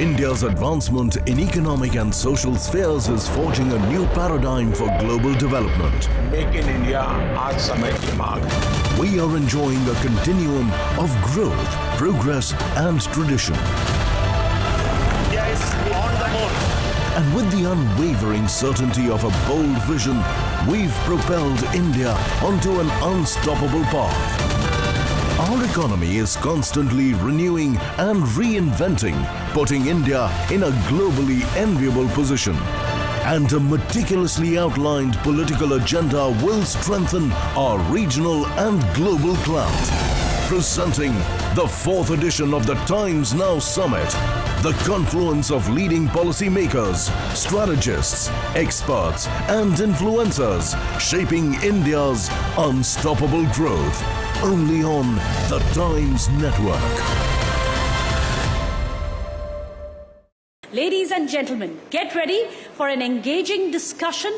India's advancement in economic and social spheres is forging a new paradigm for global development. Make in India आज समय की मांग है। We are enjoying a continuum of growth, progress and tradition. India is on the move. And with the unwavering certainty of a bold vision, we've propelled India onto an unstoppable path. Our economy is constantly renewing and reinventing, putting India in a globally enviable position. And a meticulously outlined political agenda will strengthen our regional and global clout. Presenting the 4th edition of the Times Now Summit, the confluence of leading policymakers, strategists, experts and influencers shaping India's unstoppable growth. Only on the Times Network. Ladies and gentlemen, get ready for an engaging discussion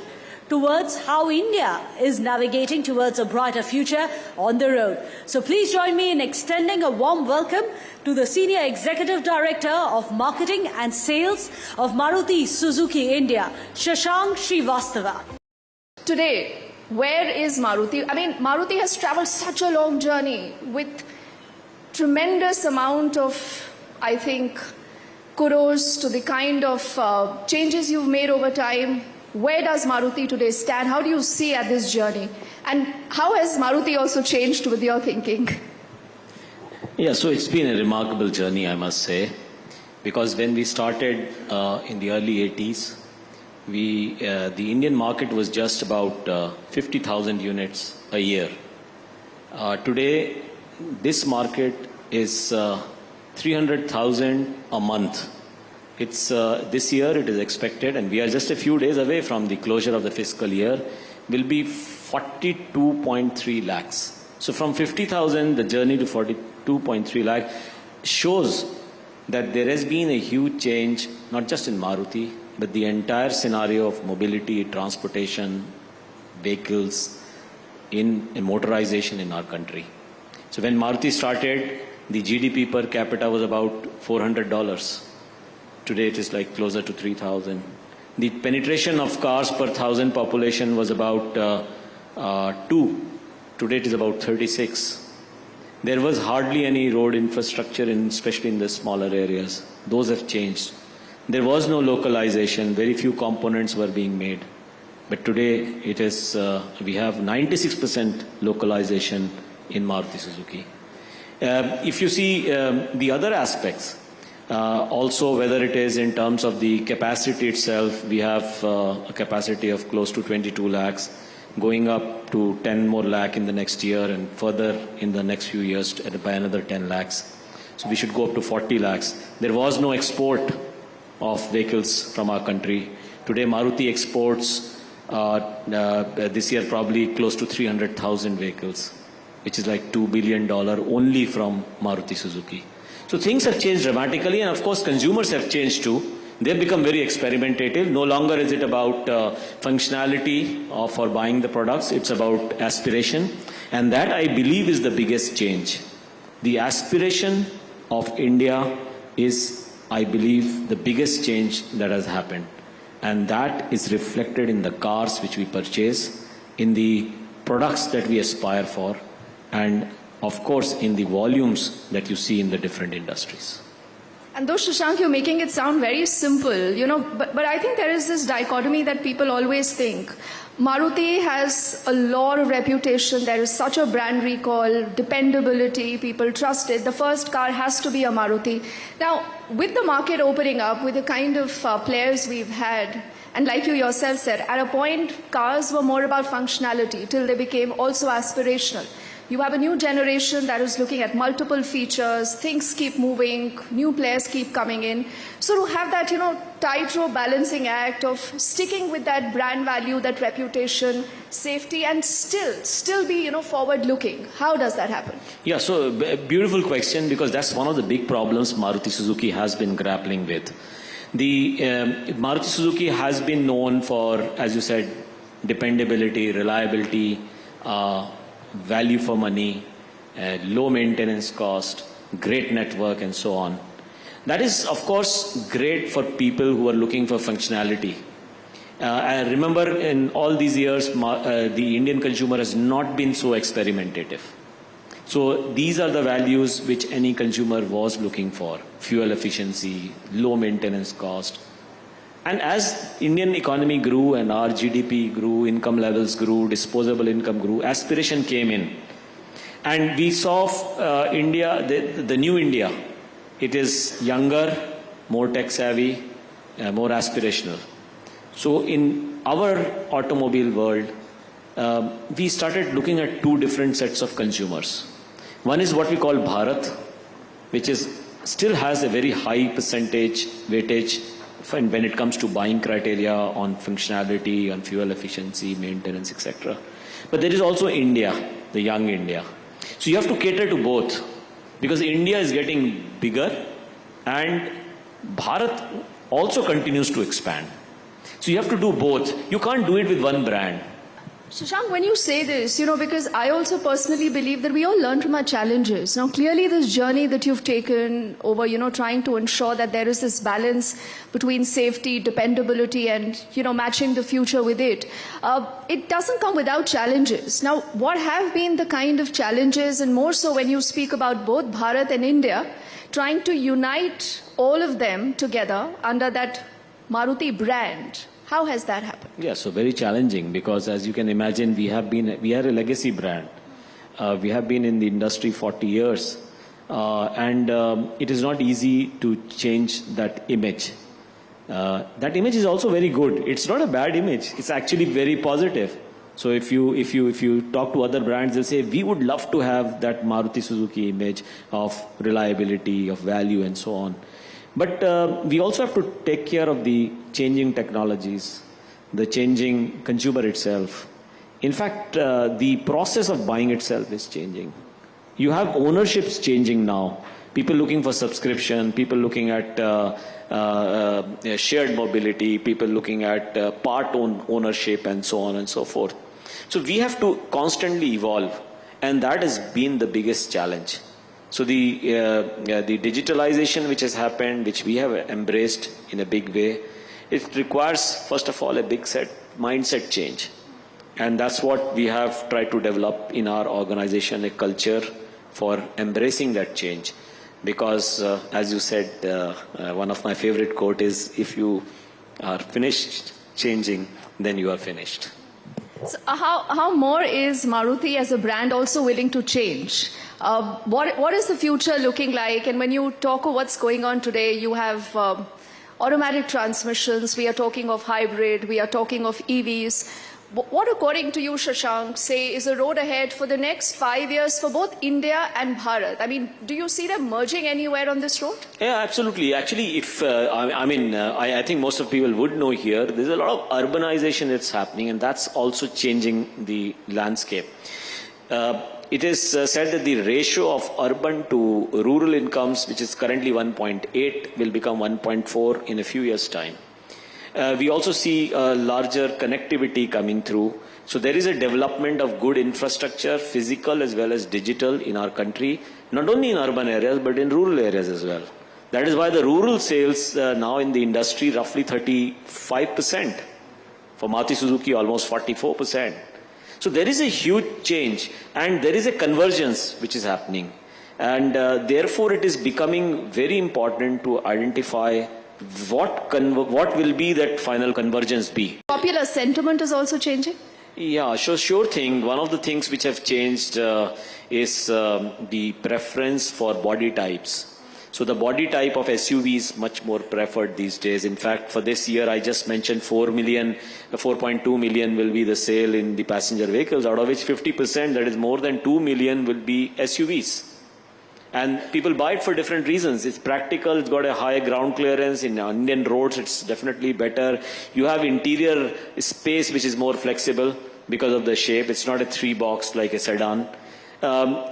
towards how India is navigating towards a brighter future on the road. So please join me in extending a warm welcome to the Senior Executive Director of Marketing and Sales of Maruti Suzuki India, Shashank Srivastava. Today, where is Maruti? I mean, Maruti has traveled such a long journey with tremendous amount of, I think, kudos to the kind of changes you've made over time. Where does Maruti today stand? How do you see at this journey? And how has Maruti also changed with your thinking? Yeah, so it's been a remarkable journey, I must say, because when we started in the early 80s, the Indian market was just about 50,000 units a year. Today, this market is 300,000 a month. It's this year it is expected, and we are just a few days away from the closure of the fiscal year, will be 42.3 lakhs. So from 50,000, the journey to 42.3 lakh shows that there has been a huge change, not just in Maruti, but the entire scenario of mobility, transportation, vehicles, in motorization in our country. So when Maruti started, the GDP per capita was about $400. Today it is like closer to 3,000. The penetration of cars per 1,000 population was about 2. Today it is about 36. There was hardly any road infrastructure, especially in the smaller areas. Those have changed. There was no localization, very few components were being made. But today it is, we have 96% localization in Maruti Suzuki. If you see the other aspects, also whether it is in terms of the capacity itself, we have a capacity of close to 22 lakhs, going up to 10 more lakh in the next year and further in the next few years by another 10 lakhs. So we should go up to 40 lakhs. There was no export of vehicles from our country. Today Maruti exports this year probably close to 300,000 vehicles, which is like $2 billion only from Maruti Suzuki. So things have changed dramatically, and of course consumers have changed too. They've become very experimentative. No longer is it about functionality for buying the products, it's about aspiration. And that, I believe, is the biggest change. The aspiration of India is, I believe, the biggest change that has happened. And that is reflected in the cars which we purchase, in the products that we aspire for, and of course in the volumes that you see in the different industries. And though, Shashank, you're making it sound very simple, but I think there is this dichotomy that people always think. Maruti has a lot of reputation. There is such a brand recall, dependability, people trust it. The first car has to be a Maruti. Now, with the market opening up, with the kind of players we've had, and like you yourself said, at a point, cars were more about functionality till they became also aspirational. You have a new generation that is looking at multiple features, things keep moving, new players keep coming in. So to have that, tightrope balancing act of sticking with that brand value, that reputation, safety, and still be, forward looking. How does that happen? Yeah, so beautiful question, because that's one of the big problems Maruti Suzuki has been grappling with. The Maruti Suzuki has been known for, as you said, dependability, reliability, value for money, low maintenance cost, great network and so on. That is, of course, great for people who are looking for functionality. I remember in all these years, the Indian consumer has not been so experimentative. So these are the values which any consumer was looking for: fuel efficiency, low maintenance cost. And as Indian economy grew and our GDP grew, income levels grew, disposable income grew, aspiration came in. And we saw India, the new India. It is younger, more tech savvy, more aspirational. So in our automobile world, we started looking at two different sets of consumers. One is what we call Bharat, which still has a very high percentage weightage when it comes to buying criteria on functionality, on fuel efficiency, maintenance, etc. But there is also India, the young India. So you have to cater to both, because India is getting bigger and Bharat also continues to expand. So you have to do both. You can't do it with one brand. Shashank, when you say this, because I also personally believe that we all learn from our challenges. Now, clearly this journey that you've taken over, trying to ensure that there is this balance between safety, dependability, and, matching the future with it, it doesn't come without challenges. Now, what have been the kind of challenges, and more so when you speak about both Bharat and India, trying to unite all of them together under that Maruti brand? How has that happened? Yeah, so very challenging, because as you can imagine, we are a legacy brand. We have been in the industry 40 years, and it is not easy to change that image. That image is also very good. It's not a bad image. It's actually very positive. So if you talk to other brands, they'll say, we would love to have that Maruti Suzuki image of reliability, of value, and so on. But we also have to take care of the changing technologies, the changing consumer itself. In fact, the process of buying itself is changing. You have ownerships changing now. People looking for subscription, people looking at shared mobility, people looking at part ownership, and so on and so forth. So we have to constantly evolve, and that has been the biggest challenge. So the digitalization which has happened, which we have embraced in a big way, it requires, first of all, a big mindset change. And that's what we have tried to develop in our organization, a culture for embracing that change. Because, as you said, one of my favorite quote is, if you are finished changing, then you are finished. So how more is Maruti as a brand also willing to change? What is the future looking like? And when you talk of what's going on today, you have automatic transmissions, we are talking of hybrid, we are talking of EVs. What, according to you, Shashank, say is the road ahead for the next 5 years for both India and Bharat? I mean, do you see them merging anywhere on this road? Yeah, absolutely. Actually, I think most of people would know here, there's a lot of urbanization that's happening, and that's also changing the landscape. It is said that the ratio of urban to rural incomes, which is currently 1.8, will become 1.4 in a few years' time. We also see larger connectivity coming through. So there is a development of good infrastructure, physical as well as digital, in our country, not only in urban areas, but in rural areas as well. That is why the rural sales now in the industry, roughly 35%. For Maruti Suzuki, almost 44%. So there is a huge change, and there is a convergence which is happening. And therefore it is becoming very important to identify what will be that final convergence be. Popular sentiment is also changing? Yeah, sure thing. One of the things which have changed is the preference for body types. So the body type of SUV is much more preferred these days. In fact, for this year, I just mentioned 4.2 million will be the sale in the passenger vehicles, out of which 50%, that is more than 2 million, will be SUVs. And people buy it for different reasons. It's practical, it's got a high ground clearance. In Indian roads, it's definitely better. You have interior space which is more flexible because of the shape. It's not a 3-box like a sedan.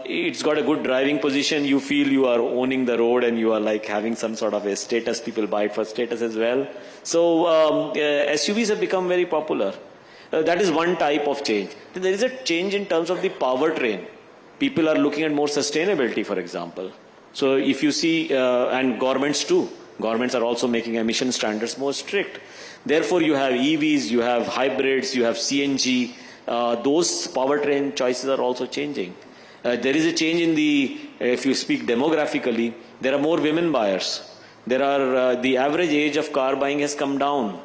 It's got a good driving position. You feel you are owning the road, and you are like having some sort of a status. People buy it for status as well. So SUVs have become very popular. That is one type of change. There is a change in terms of the powertrain. People are looking at more sustainability, for example. So if you see, and governments too, governments are also making emission standards more strict. Therefore, you have EVs, you have hybrids, you have CNG. Those powertrain choices are also changing. There is a change in if you speak demographically, there are more women buyers. The average age of car buying has come down.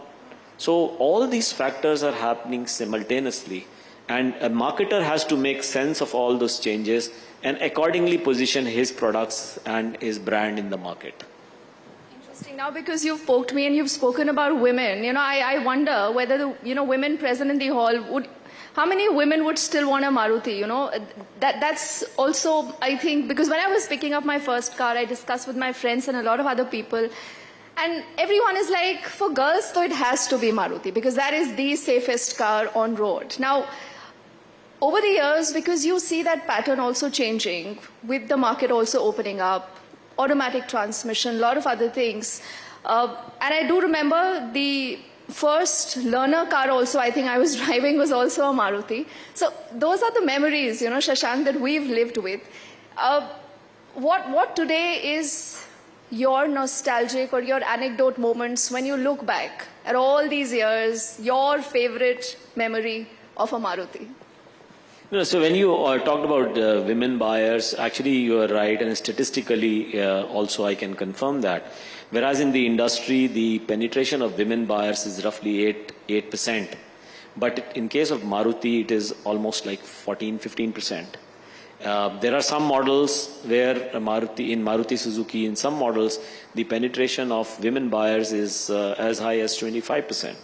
So all these factors are happening simultaneously. And a marketer has to make sense of all those changes and accordingly position his products and his brand in the market. Interesting. Now, because you've poked me and you've spoken about women, I wonder whether the women present in the hall how many women would still want a Maruti? That's also, I think, because when I was picking up my first car, I discussed with my friends and a lot of other people, and everyone is like, for girls, though, it has to be Maruti because that is the safest car on road. Now, over the years, because you see that pattern also changing, with the market also opening up, automatic transmission, a lot of other things. And I do remember the first learner car also, I think I was driving, was also a Maruti. So those are the memories, Shashank, that we've lived with. What today is your nostalgic or your anecdote moments when you look back at all these years, your favorite memory of a Maruti? So when you talked about women buyers, actually you are right, and statistically also I can confirm that. Whereas in the industry, the penetration of women buyers is roughly 8%. But in case of Maruti, it is almost like 14-15%. There are some models where in Maruti Suzuki, in some models, the penetration of women buyers is as high as 25%.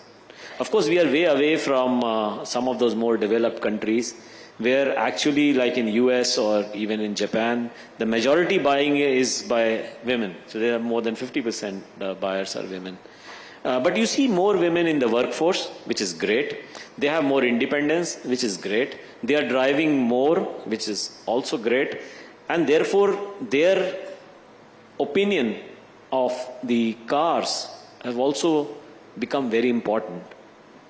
Of course, we are way away from some of those more developed countries, where actually, like in US or even in Japan, the majority buying is by women. So there are more than 50% buyers are women. But you see more women in the workforce, which is great. They have more independence, which is great. They are driving more, which is also great. And therefore, their opinion of the cars have also become very important.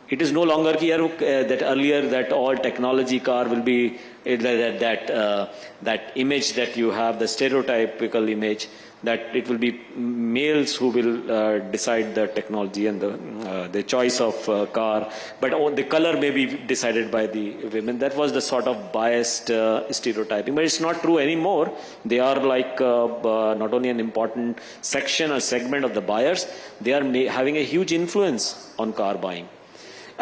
It is no longer that earlier that all technology car will be that image that you have, the stereotypical image, that it will be males who will decide the technology and the choice of car, but the color may be decided by the women. That was the sort of biased stereotyping, but it's not true anymore. They are like not only an important section or segment of the buyers, they are having a huge influence on car buying.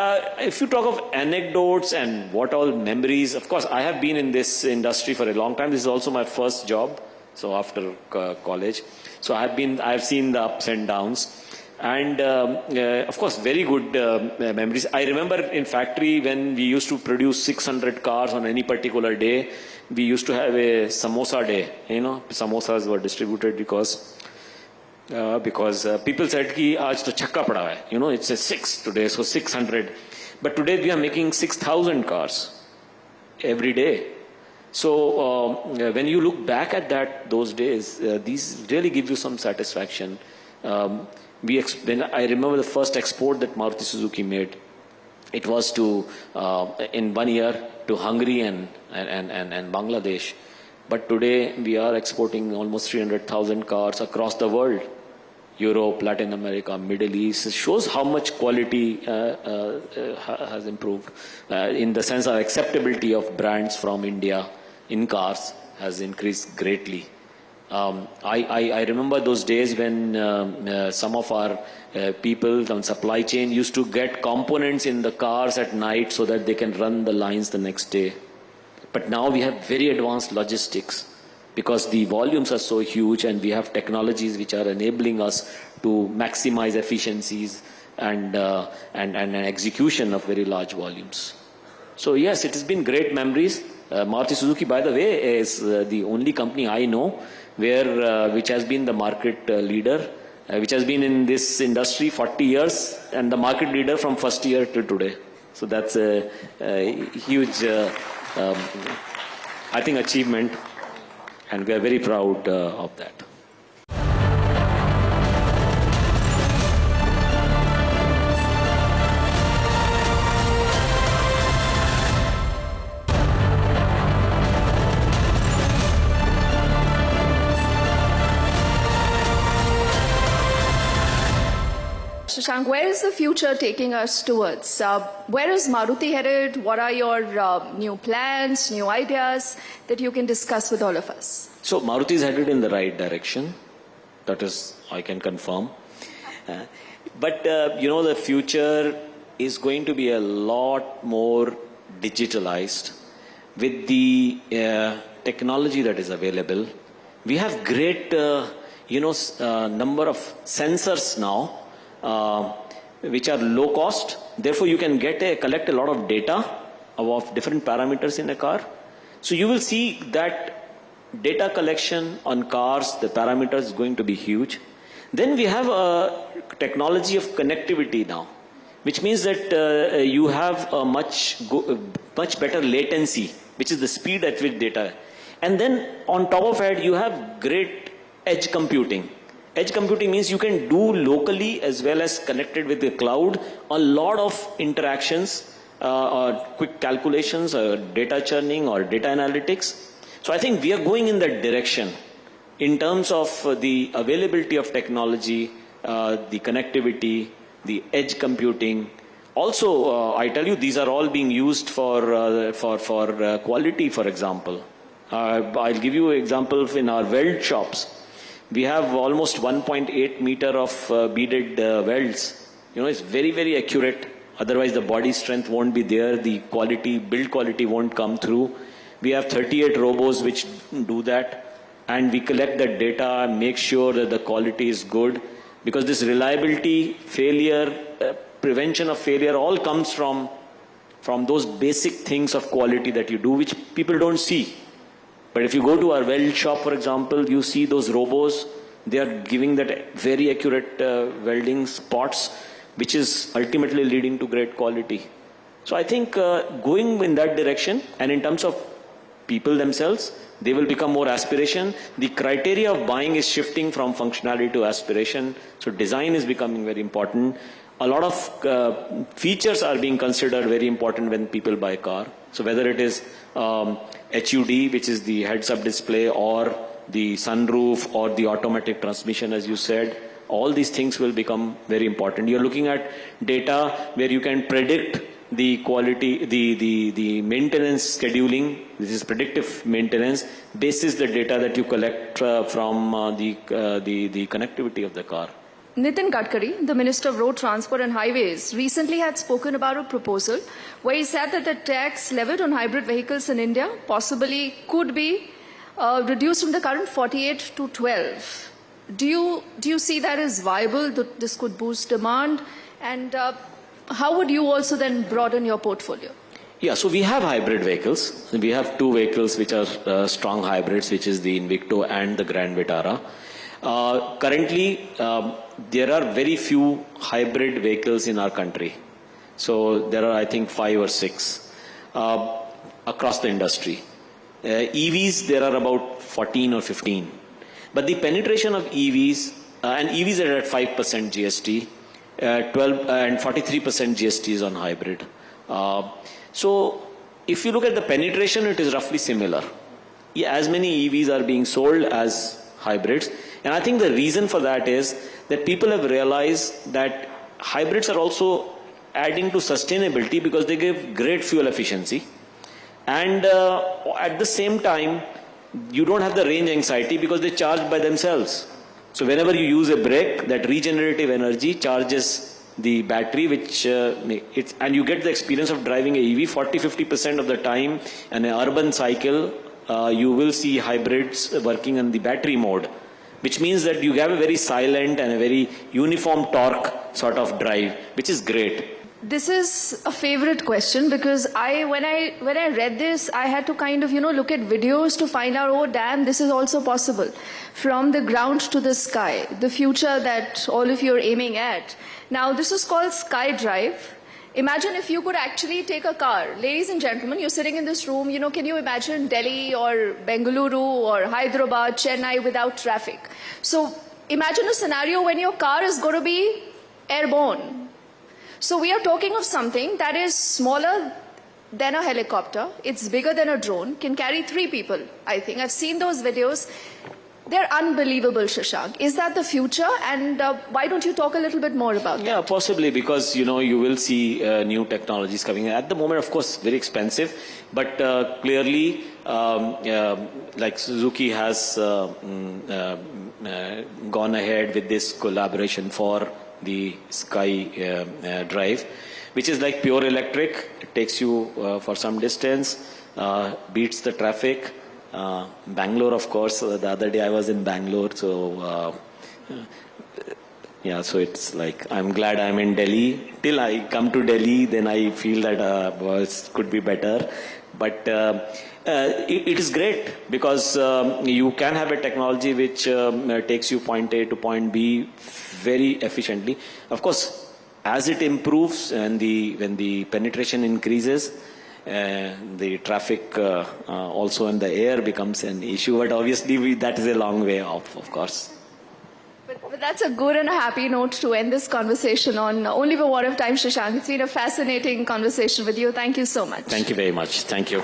If you talk of anecdotes and what all memories, of course, I have been in this industry for a long time. This is also my first job, so after college. So I've seen the ups and downs. And of course, very good memories. I remember in factory when we used to produce 600 cars on any particular day, we used to have a samosa day. Samosas were distributed because people said कि आज तो छक्का पड़ा है, it's a 6 today, so 600. But today we are making 6,000 cars every day. So when you look back at those days, these really give you some satisfaction. When I remember the first export that Maruti Suzuki made, it was in 1 year to Hungary and Bangladesh. But today we are exporting almost 300,000 cars across the world. Europe, Latin America, Middle East. It shows how much quality has improved in the sense of acceptability of brands from India in cars has increased greatly. I remember those days when some of our people on supply chain used to get components in the cars at night so that they can run the lines the next day. But now we have very advanced logistics, because the volumes are so huge and we have technologies which are enabling us to maximize efficiencies and an execution of very large volumes. So yes, it has been great memories. Maruti Suzuki, by the way, is the only company I know which has been the market leader, which has been in this industry 40 years and the market leader from first year to today. So that's a huge, I think, achievement. And we are very proud of that. Shashank, where is the future taking us towards? Where is Maruti headed? What are your new plans, new ideas that you can discuss with all of us? So Maruti is headed in the right direction. That is, I can confirm. But the future is going to be a lot more digitalized with the technology that is available. We have great, number of sensors now, which are low cost. Therefore, you can collect a lot of data of different parameters in a car. So you will see that data collection on cars, the parameters is going to be huge. Then we have a technology of connectivity now, which means that you have a much better latency, which is the speed at which data. And then on top of it, you have great edge computing. Edge computing means you can do locally as well as connected with the cloud a lot of interactions, or quick calculations, or data churning, or data analytics. So I think we are going in that direction in terms of the availability of technology, the connectivity, the edge computing. Also, I tell you, these are all being used for quality, for example. I'll give you an example in our weld shops. We have almost 1.8 meter of beaded welds. It's very, very accurate. Otherwise, the body strength won't be there. The quality, build quality won't come through. We have 38 robots which do that. And we collect that data and make sure that the quality is good. Because this reliability, failure, prevention of failure all comes from those basic things of quality that you do, which people don't see. But if you go to our weld shop, for example, you see those robots, they are giving that very accurate welding spots, which is ultimately leading to great quality. So I think going in that direction, and in terms of people themselves, they will become more aspiration. The criteria of buying is shifting from functionality to aspiration. So design is becoming very important. A lot of features are being considered very important when people buy a car. So whether it is HUD, which is the heads-up display, or the sunroof, or the automatic transmission, as you said, all these things will become very important. You're looking at data where you can predict the quality, the maintenance scheduling. This is predictive maintenance, basis the data that you collect from the connectivity of the car. Nitin Gadkari, the Minister of Road Transport and Highways, recently had spoken about a proposal where he said that the tax levied on hybrid vehicles in India possibly could be reduced from the current 48 to 12. Do you see that as viable, that this could boost demand? And how would you also then broaden your portfolio? Yeah, so we have hybrid vehicles. We have two vehicles which are strong hybrids, which is the Invicto and the Grand Vitara. Currently, there are very few hybrid vehicles in our country. So there are, I think, 5 or 6 across the industry. EVs, there are about 14 or 15. But the penetration of EVs, and EVs are at 5% GST, 12 and 43% GST is on hybrid. So if you look at the penetration, it is roughly similar. Yeah, as many EVs are being sold as hybrids. And I think the reason for that is that people have realized that hybrids are also adding to sustainability because they give great fuel efficiency. And at the same time, you don't have the range anxiety because they charge by themselves. So whenever you use a brake, that regenerative energy charges the battery, which and you get the experience of driving a EV 40-50% of the time. In an urban cycle, you will see hybrids working on the battery mode, which means that you have a very silent and a very uniform torque sort of drive, which is great. This is a favorite question because when I read this, I had to kind of, look at videos to find out, oh damn, this is also possible. From the ground to the sky, the future that all of you are aiming at. Now, this is called SkyDrive. Imagine if you could actually take a car. Ladies and gentlemen, you're sitting in this room, can you imagine Delhi or Bengaluru or Hyderabad, Chennai without traffic? So imagine a scenario when your car is going to be airborne. So we are talking of something that is smaller than a helicopter. It's bigger than a drone, can carry 3 people, I think. I've seen those videos. they're unbelievable, Shashank. Is that the future? And why don't you talk a little bit more about that? Yeah, possibly, because you will see new technologies coming. At the moment, of course, very expensive, but clearly, like Suzuki has gone ahead with this collaboration for the Sky Drive, which is like pure electric. It takes you for some distance, beats the traffic. Bangalore, of course. The other day I was in Bangalore, so yeah. So it's like I'm glad I'm in Delhi. Till I come to Delhi, then I feel that it could be better. But it is great because you can have a technology which takes you point A to point B very efficiently. Of course, as it improves and when the penetration increases, the traffic also in the air becomes an issue, but obviously that is a long way off, of course. But that's a good and a happy note to end this conversation on. Only for what of time, Shashank. It's been a fascinating conversation with you. Thank you so much. Thank you very much. Thank you.